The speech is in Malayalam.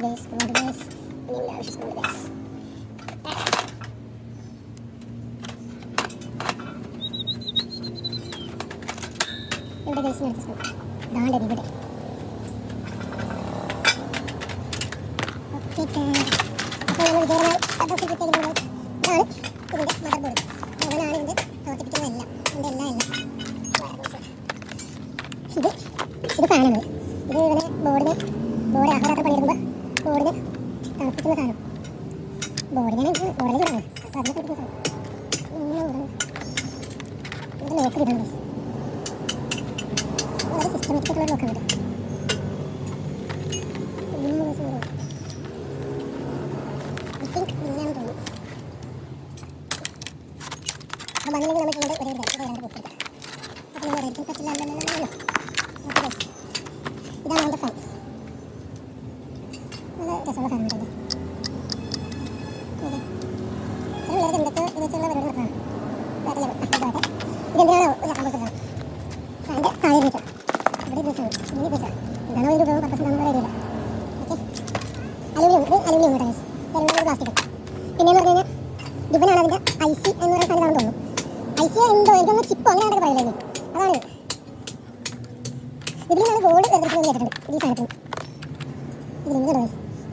ഗൈസ്. ഇനി ആവശ്യമുണ്ട് ഗൈസ്. ഇവിടെ ഗൈസ് എടുത്ത സ്പൂൺ ദാണ്ട് ഇവിടെ. ഓക്കെ അപ്പോൾ നമ്മൾ വിജയമായി അഡ്രസ് കിട്ടിയിരിക്കുന്നത് ഇതാണ് ഇതിൻ്റെ മദർ ബോർഡ്. മുതലാണ് ഇതിൻ്റെ പ്രവർത്തിപ്പിക്കുന്നതെല്ലാം, ഇതിൻ്റെ എല്ലാം ഇത് ഫാനാണ്. ഇത് ഇങ്ങനെ ബോർഡ് ആഹാരമൊക്കെ പണിയെടുക്കുമ്പോൾ ബോർഡിന് തണുപ്പിക്കുന്ന സാധനം. ബോർഡിനാണ് ബോർഡിൽ ചൂടാണ്, അപ്പോൾ അതിനെ പിടിക്കുന്ന സാധനം. ഇത് ലോക്ക് ചെയ്താണ് വളരെ സിസ്റ്റമാറ്റിക് ആയിട്ടുള്ള ലോക്കാണ് ഇത്. ഇങ്ങനെയാണ് തോന്നുന്നു. അപ്പോൾ അങ്ങനെയെങ്കിൽ നമുക്ക് ഇവിടെ ഒരേ രണ്ട് പൊട്ടിക്കാം. അപ്പോൾ നിങ്ങൾ ഒരിക്കലും പറ്റില്ല. ഇതാണ് അതിൻ്റെ ഫാൻ. നല്ല രസമുള്ള ഫാനാണ് ഇത്. ചില പിള്ളേർക്ക് എന്തൊക്കെ ഇത് വെച്ചുള്ള പരിപാടി നടക്കണം. ഇതെന്തിനാണോ കൊടുക്കുന്നത് ഫാൻ്റെ താഴെ വെച്ചാൽ ഇവിടെ വെച്ചാണ് ഇനി വെച്ചാൽ എന്താണോ ഇതിൻ്റെ ഉപയോഗം പർപ്പസ് എന്താണെന്ന് റെഡിയില്ല. ഓക്കെ അലൂമിനിയം കേട്ടോ ഗൈസ്. പ്ലാസ്റ്റിക്. പിന്നെയെന്ന് പറഞ്ഞു കഴിഞ്ഞാൽ ഇവനാണ് അതിൻ്റെ IC എന്ന് പറയുന്ന സാധനം തോന്നുന്നു. IC എന്തോ എനിക്കൊന്ന് ചിപ്പോ അങ്ങനെയാണൊക്കെ പറയില്ലേ. അതാണ് ഇതിൽ നിന്നാണ് ഗോൾഡ് വേർതിരിക്കുന്നത് കേട്ടിട്ടുണ്ട് ഈ സാധനത്തിന്. ഇതിൽ ഗൈസ്